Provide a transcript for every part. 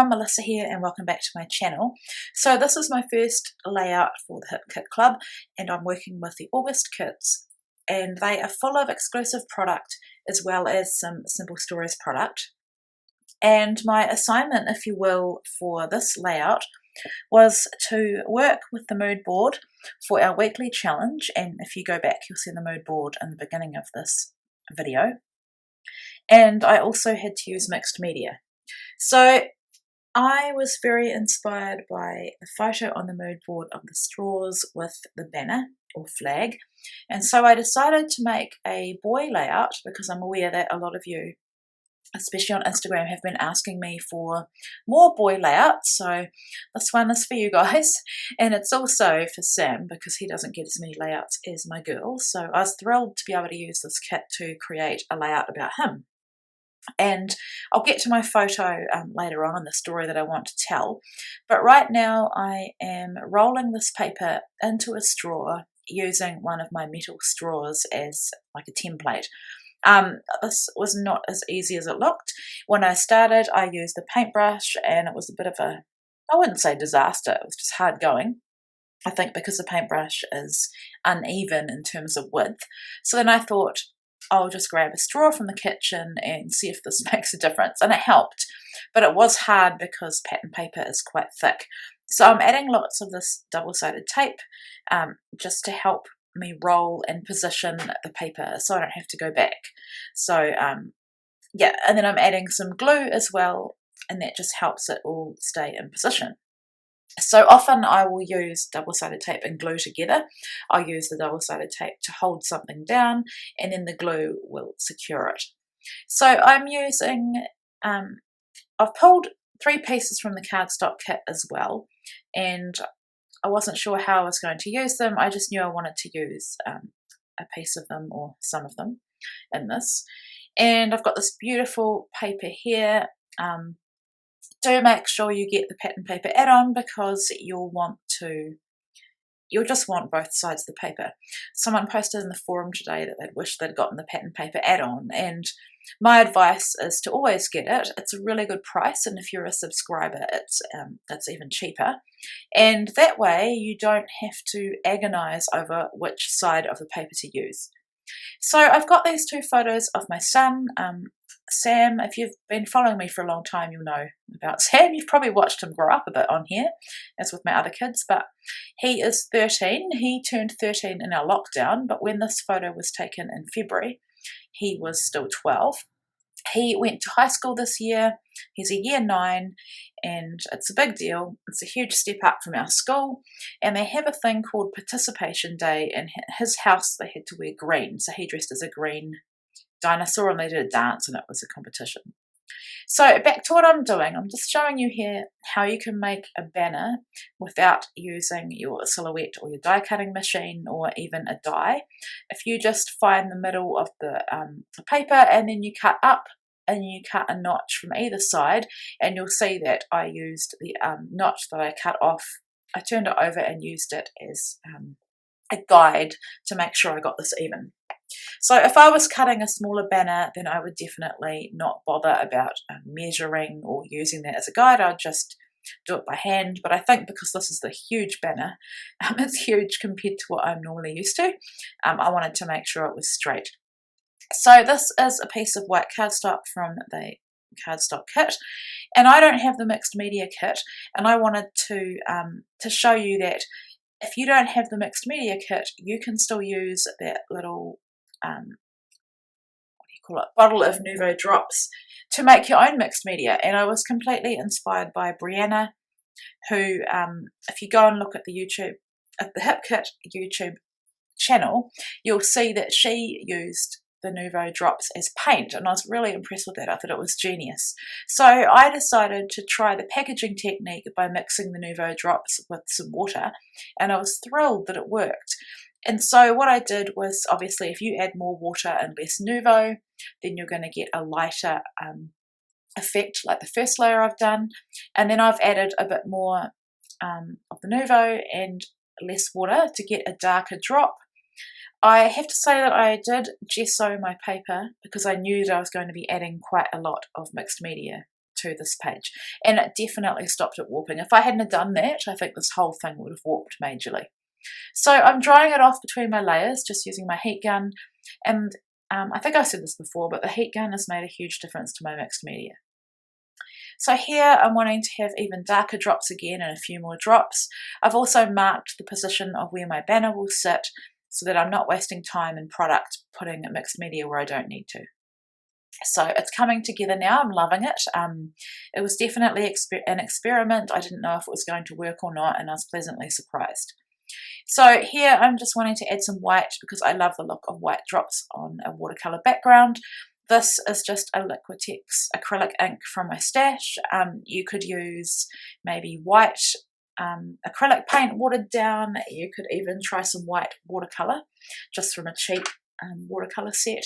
everyone, Melissa here and welcome back to my channel. So this is my first layout for the Hip Kit Club and I'm working with the August kits and they are full of exclusive product as well as some Simple Stories product. And my assignment, if you will, for this layout was to work with the mood board for our weekly challenge, and if you go back you'll see the mood board in the beginning of this video. And I also had to use mixed media. So I was very inspired by the photo on the mood board of the straws with the banner or flag, and so I decided to make a boy layout because I'm aware that a lot of you, especially on Instagram, have been asking me for more boy layouts. So this one is for you guys, and it's also for Sam because he doesn't get as many layouts as my girls. So I was thrilled to be able to use this kit to create a layout about him. And I'll get to my photo later on in the story that I want to tell. But right now I am rolling this paper into a straw using one of my metal straws as like a template. This was not as easy as it looked. When I started, I used the paintbrush and it was a bit of a, I wouldn't say disaster, it was just hard going. I think because the paintbrush is uneven in terms of width. So then I thought, I'll just grab a straw from the kitchen and see if this makes a difference. And it helped, but it was hard because pattern paper is quite thick. So I'm adding lots of this double-sided tape just to help me roll and position the paper so I don't have to go back. So yeah, and then I'm adding some glue as well, and that just helps it all stay in position. So often I will use double-sided tape and glue together. I'll use the double-sided tape to hold something down and then the glue will secure it. So I'm using, I've pulled 3 pieces from the cardstock kit as well, and I wasn't sure how I was going to use them. I just knew I wanted to use a piece of them or some of them in this. And I've got this beautiful paper here. Do make sure you get the pattern paper add-on because you'll just want both sides of the paper. Someone posted in the forum today that they'd wish they'd gotten the pattern paper add-on, and my advice is to always get it. It's a really good price, and if you're a subscriber it's even cheaper, and that way you don't have to agonize over which side of the paper to use. So I've got these 2 photos of my son, Sam. If you've been following me for a long time, you'll know about Sam. You've probably watched him grow up a bit on here, as with my other kids, but he is 13. He turned 13 in our lockdown, but when this photo was taken in February, he was still 12. He went to high school this year. He's a year 9, and it's a big deal. It's a huge step up from our school, and they have a thing called Participation Day. In his house, they had to wear green, so he dressed as a green dinosaur, and they did a dance, and it was a competition. So back to what I'm doing. I'm just showing you here how you can make a banner without using your silhouette or your die cutting machine or even a die. If you just find the middle of the paper and then you cut up and you cut a notch from either side, and you'll see that I used the notch that I cut off. I turned it over and used it as a guide to make sure I got this even. So if I was cutting a smaller banner, then I would definitely not bother about measuring or using that as a guide. I'd just do it by hand. But I think because this is the huge banner, it's huge compared to what I'm normally used to, I wanted to make sure it was straight. So this is a piece of white cardstock from the cardstock kit, and I don't have the mixed media kit, and I wanted to show you that if you don't have the mixed media kit, you can still use that little bottle of Nouveau drops to make your own mixed media. And I was completely inspired by Brianna, who if you go and look at the Hip Kit YouTube channel, you'll see that she used the Nouveau drops as paint, and I was really impressed with that. I thought it was genius. So I decided to try the packaging technique by mixing the Nouveau drops with some water, and I was thrilled that it worked. And so what I did was, obviously, if you add more water and less Nouveau, then you're going to get a lighter effect like the first layer I've done. And then I've added a bit more of the Nouveau and less water to get a darker drop. I have to say that I did gesso my paper because I knew that I was going to be adding quite a lot of mixed media to this page, and it definitely stopped it warping. If I hadn't done that, I think this whole thing would have warped majorly. So I'm drying it off between my layers, just using my heat gun, and I think I said this before, but the heat gun has made a huge difference to my mixed media. So here I'm wanting to have even darker drops again and a few more drops. I've also marked the position of where my banner will sit so that I'm not wasting time and product putting mixed media where I don't need to. So it's coming together now. I'm loving it. It was definitely an experiment. I didn't know if it was going to work or not, and I was pleasantly surprised. So here I'm just wanting to add some white because I love the look of white drops on a watercolor background. This is just a Liquitex acrylic ink from my stash. You could use maybe white acrylic paint watered down. You could even try some white watercolor just from a cheap watercolor set.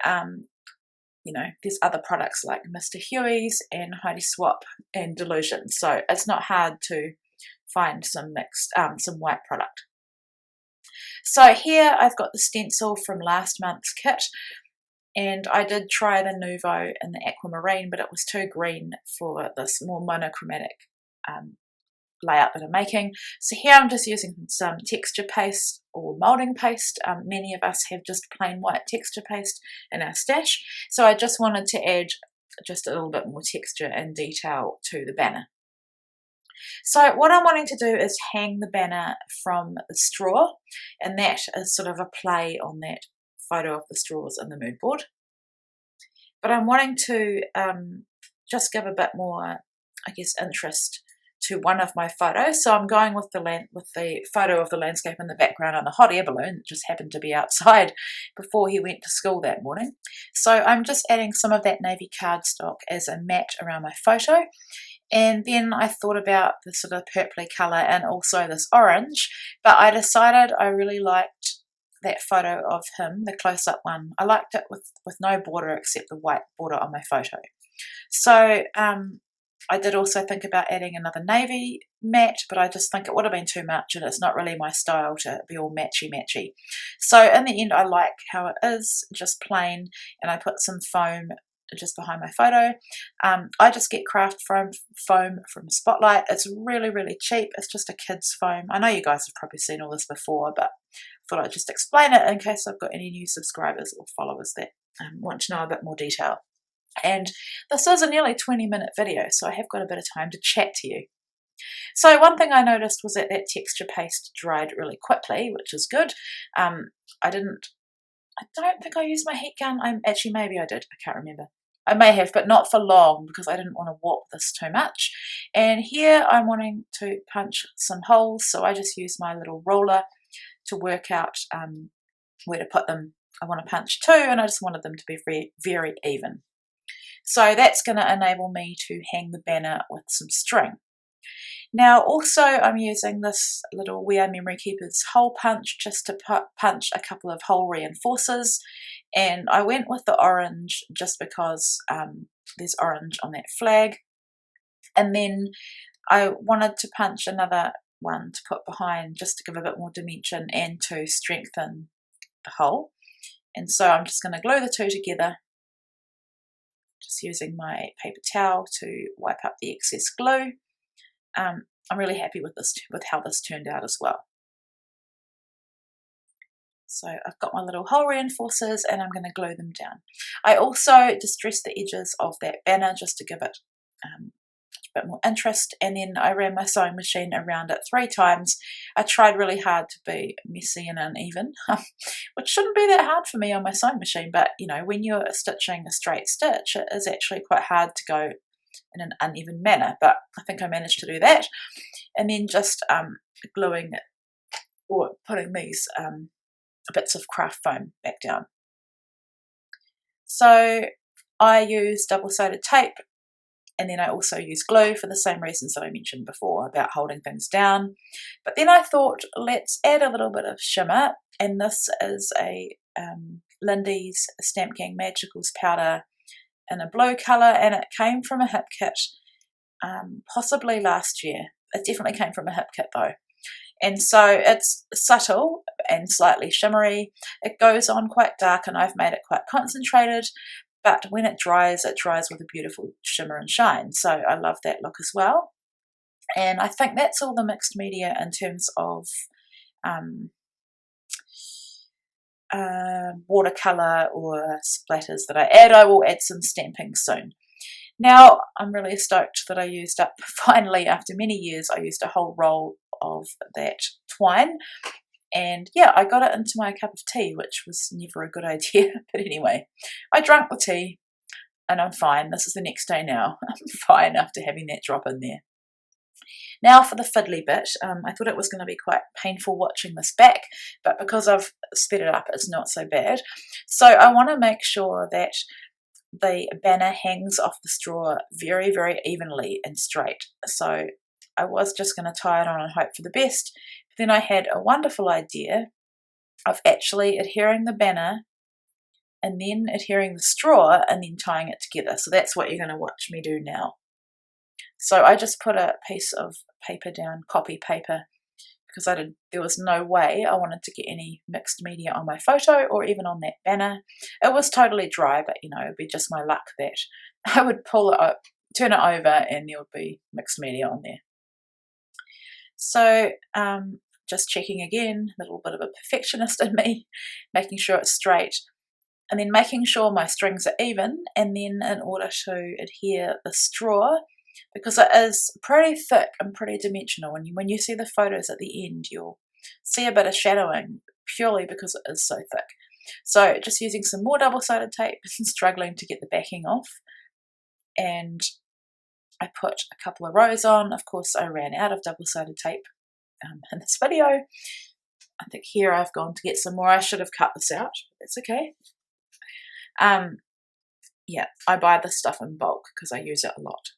You know, there's other products like Mr. Huey's and Heidi Swap and Delusion, so it's not hard to find some white product. So here I've got the stencil from last month's kit, and I did try the Nouveau in the aquamarine, but it was too green for this more monochromatic layout that I'm making. So here I'm just using some texture paste or moulding paste. Many of us have just plain white texture paste in our stash, so I just wanted to add just a little bit more texture and detail to the banner. So what I'm wanting to do is hang the banner from the straw, and that is sort of a play on that photo of the straws in the mood board. But I'm wanting to just give a bit more, I guess, interest to one of my photos. So I'm going with the photo of the landscape in the background on the hot air balloon that just happened to be outside before he went to school that morning. So I'm just adding some of that navy cardstock as a mat around my photo. And then I thought about the sort of purpley colour and also this orange, but I decided I really liked that photo of him, the close-up one. I liked it with no border except the white border on my photo. So I did also think about adding another navy matte, but I just think it would have been too much and it's not really my style to be all matchy-matchy. So in the end I like how it is, just plain, and I put some foam just behind my photo. I just get craft foam from Spotlight. It's really, really cheap. It's just a kid's foam. I know you guys have probably seen all this before, but I thought I'd just explain it in case I've got any new subscribers or followers that want to know a bit more detail. And this is a nearly 20-minute video, so I have got a bit of time to chat to you. So one thing I noticed was that texture paste dried really quickly, which is good. I don't think I used my heat gun. Actually, maybe I did. I can't remember. I may have, but not for long because I didn't want to warp this too much. And here I'm wanting to punch some holes, so I just use my little ruler to work out where to put them. I want to punch two, and I just wanted them to be very, very even. So that's going to enable me to hang the banner with some string. Now also I'm using this little We Are Memory Keepers hole punch just to punch a couple of hole reinforcers, and I went with the orange just because there's orange on that flag, and then I wanted to punch another one to put behind just to give a bit more dimension and to strengthen the hole. And so I'm just going to glue the two together, just using my paper towel to wipe up the excess glue. I'm really happy with how this turned out as well. So I've got my little hole reinforcers and I'm going to glue them down. I also distressed the edges of that banner just to give it a bit more interest, and then I ran my sewing machine around it 3 times. I tried really hard to be messy and uneven, which shouldn't be that hard for me on my sewing machine, but you know, when you're stitching a straight stitch, it is actually quite hard to go in an uneven manner, but I think I managed to do that. And then just gluing it or putting these bits of craft foam back down. So I use double-sided tape, and then I also use glue for the same reasons that I mentioned before about holding things down. But then I thought, let's add a little bit of shimmer, and this is a Lindy's Stamp Gang Magicals powder in a blue colour, and it came from a hip kit possibly last year. It definitely came from a hip kit though. And so it's subtle and slightly shimmery. It goes on quite dark, and I've made it quite concentrated, but when it dries with a beautiful shimmer and shine. So I love that look as well. And I think that's all the mixed media in terms of watercolour or splatters that I add. I will add some stamping soon. Now, I'm really stoked that I used up, finally, after many years, I used a whole roll of that twine. And yeah, I got it into my cup of tea, which was never a good idea. But anyway, I drank the tea and I'm fine. This is the next day now. I'm fine after having that drop in there. Now for the fiddly bit, I thought it was going to be quite painful watching this back, but because I've sped it up, it's not so bad. So I want to make sure that the banner hangs off the straw very, very evenly and straight. So I was just going to tie it on and hope for the best. But then I had a wonderful idea of actually adhering the banner and then adhering the straw and then tying it together. So that's what you're going to watch me do now. So I just put a piece of paper down, copy paper, because there was no way I wanted to get any mixed media on my photo or even on that banner. It was totally dry, but you know, it'd be just my luck that I would pull it up, turn it over, and there would be mixed media on there. So just checking again, a little bit of a perfectionist in me, making sure it's straight, and then making sure my strings are even, and then in order to adhere the straw, because it is pretty thick and pretty dimensional. When you see the photos at the end, you'll see a bit of shadowing purely because it is so thick. So just using some more double-sided tape and struggling to get the backing off. And I put a couple of rows on. Of course, I ran out of double-sided tape in this video. I think here I've gone to get some more. I should have cut this out, but that's okay. Yeah, I buy this stuff in bulk because I use it a lot.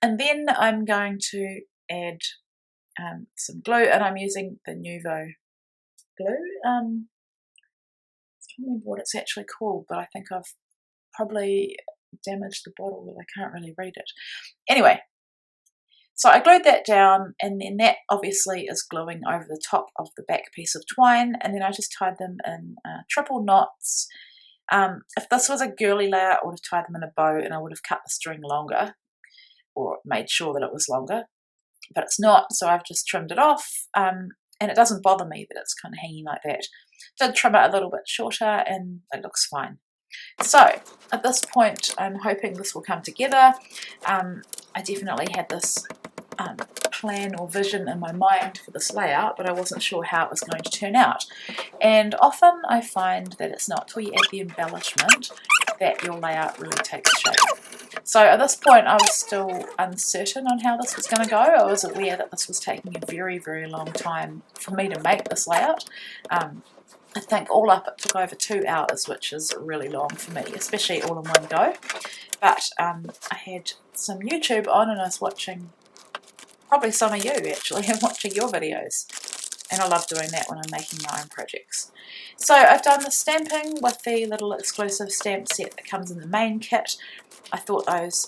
And then I'm going to add some glue, and I'm using the Nuvo glue. I don't remember what it's actually called, but I think I've probably damaged the bottle that I can't really read it. Anyway, so I glued that down, and then that obviously is gluing over the top of the back piece of twine, and then I just tied them in triple knots. If this was a girly layout, I would have tied them in a bow and I would have cut the string longer, or made sure that it was longer, but it's not, so I've just trimmed it off, and it doesn't bother me that it's kind of hanging like that. Did trim it a little bit shorter and it looks fine. So at this point I'm hoping this will come together. I definitely had this plan or vision in my mind for this layout, but I wasn't sure how it was going to turn out. And often I find that it's not till you add the embellishment that your layout really takes shape. So at this point I was still uncertain on how this was going to go. I was aware that this was taking a very, very long time for me to make this layout. I think all up it took over 2 hours, which is really long for me, especially all in one go. But I had some YouTube on and I was watching, probably some of you actually, and watching your videos. And I love doing that when I'm making my own projects. So I've done the stamping with the little exclusive stamp set that comes in the main kit. I thought those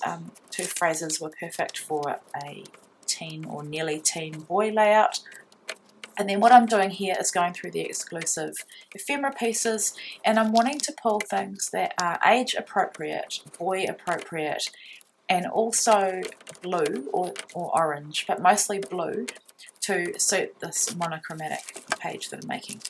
2 phrases were perfect for a teen or nearly teen boy layout. And then what I'm doing here is going through the exclusive ephemera pieces, and I'm wanting to pull things that are age appropriate, boy appropriate, and also blue or orange, but mostly blue, to suit this monochromatic page that I'm making.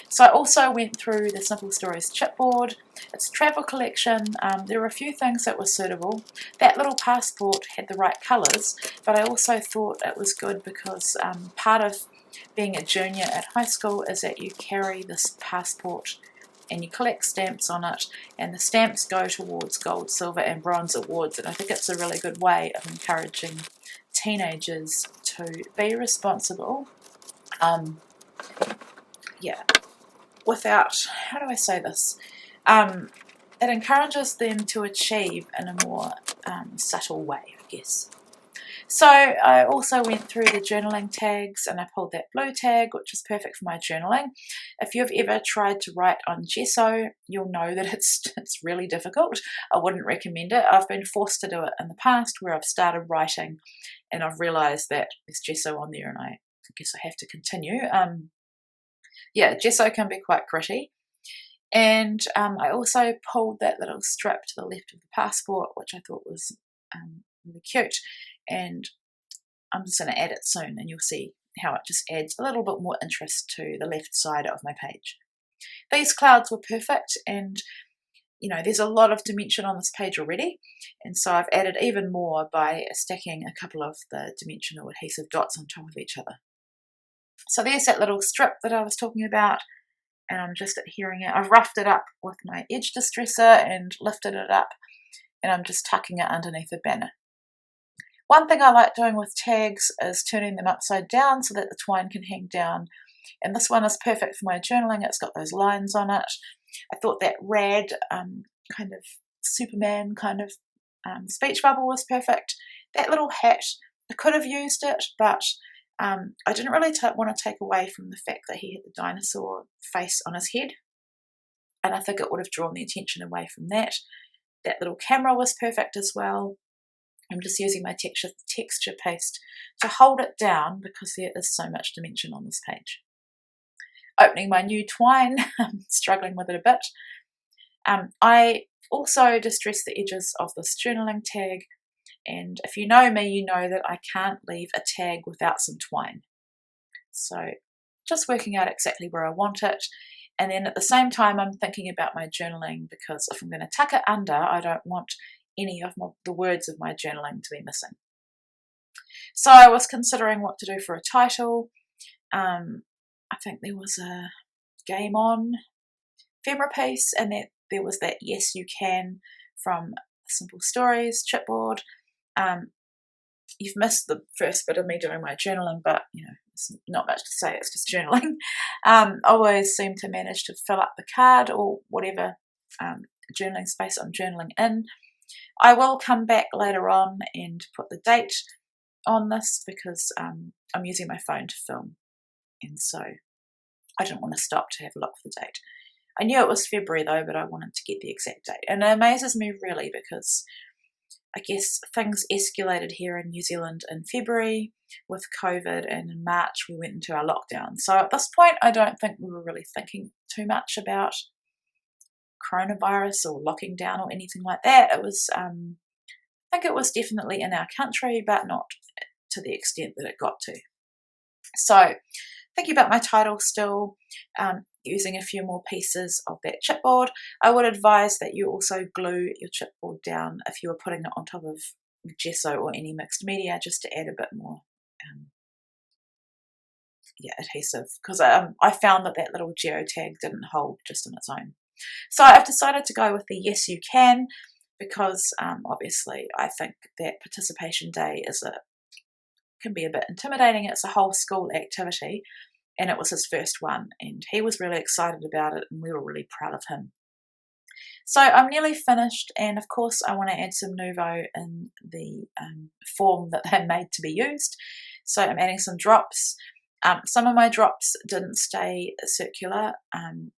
So I also went through the Simple Stories chipboard. It's a travel collection. There were a few things that were suitable. That little passport had the right colours, but I also thought it was good because part of being a junior at high school is that you carry this passport and you collect stamps on it, and the stamps go towards gold, silver and bronze awards, and I think it's a really good way of encouraging teenagers to be responsible. Yeah, without, how do I say this? It encourages them to achieve in a more subtle way, I guess. So I also went through the journaling tags, and I pulled that blue tag, which is perfect for my journaling. If you've ever tried to write on gesso, you'll know that it's really difficult. I wouldn't recommend it. I've been forced to do it in the past where I've started writing and I've realised that there's gesso on there and I guess I have to continue. Yeah, gesso can be quite gritty. And I also pulled that little strip to the left of the passport, which I thought was really cute, and I'm just going to add it soon, and you'll see how it just adds a little bit more interest to the left side of my page. These clouds were perfect, and there's a lot of dimension on this page already, and so I've added even more by stacking a couple of the dimensional adhesive dots on top of each other. So there's that little strip that I was talking about, and I'm just adhering it. I've roughed it up with my edge distresser and lifted it up, and I'm just tucking it underneath the banner. One thing I like doing with tags is turning them upside down so that the twine can hang down, and this one is perfect for my journaling. It's got those lines on it. I thought that rad kind of Superman kind of speech bubble was perfect. That little hat, I could have used it, but I didn't really want to take away from the fact that he had the dinosaur face on his head, and I think it would have drawn the attention away from that. That little camera was perfect as well. I'm just using my texture paste to hold it down because there is so much dimension on this page. Opening my new twine, I'm struggling with it a bit. I also distressed the edges of this journaling tag, and if you know me, you know that I can't leave a tag without some twine. So just working out exactly where I want it, and then at the same time I'm thinking about my journaling, because if I'm going to tuck it under, I don't want any of the words of my journaling to be missing. So I was considering what to do for a title. I think there was a Game On ephemera piece, and there was that Yes You Can from Simple Stories chipboard. You've missed the first bit of me doing my journaling, but it's not much to say, it's just journaling. Always seem to manage to fill up the card or whatever journaling space I'm journaling in. I will come back later on and put the date on this because I'm using my phone to film, and so I didn't want to stop to have a look for the date. I knew it was February though, but I wanted to get the exact date, and it amazes me really because I guess things escalated here in New Zealand in February with COVID, and in March we went into our lockdown. So at this point I don't think we were really thinking too much about coronavirus or locking down or anything like that. It was, I think it was definitely in our country, but not to the extent that it got to. So thinking about my title still, using a few more pieces of that chipboard. I would advise that you also glue your chipboard down if you are putting it on top of gesso or any mixed media, just to add a bit more adhesive, because I found that little geotag didn't hold just on its own. So I've decided to go with the Yes You Can, because obviously I think that participation day can be a bit intimidating. It's a whole school activity, and it was his first one, and he was really excited about it, and we were really proud of him. So I'm nearly finished, and of course I want to add some Nouveau in the form that they're made to be used. So I'm adding some drops. Some of my drops didn't stay circular.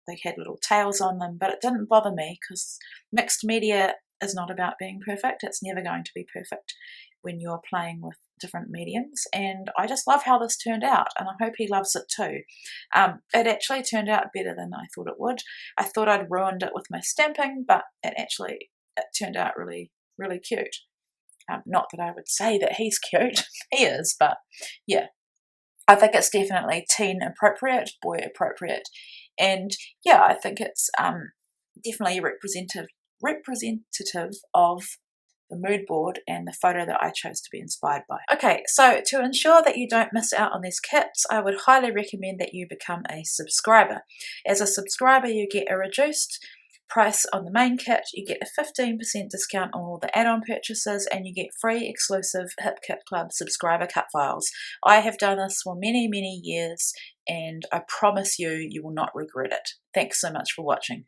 They had little tails on them, but it didn't bother me because mixed media is not about being perfect. It's never going to be perfect when you're playing with different mediums, and I just love how this turned out, and I hope he loves it too. It actually turned out better than I thought it would. I thought I'd ruined it with my stamping, but it turned out really, really cute. Not that I would say that he's cute, he is, but yeah. I think it's definitely teen appropriate, boy appropriate, and yeah, I think it's definitely representative of the mood board and the photo that I chose to be inspired by. Okay, so to ensure that you don't miss out on these kits, I would highly recommend that you become a subscriber. As a subscriber, you get a reduced price on the main kit, you get a 15% discount on all the add-on purchases, and you get free exclusive Hip Kit Club subscriber cut files. I have done this for many, many years, and I promise you, you will not regret it. Thanks so much for watching.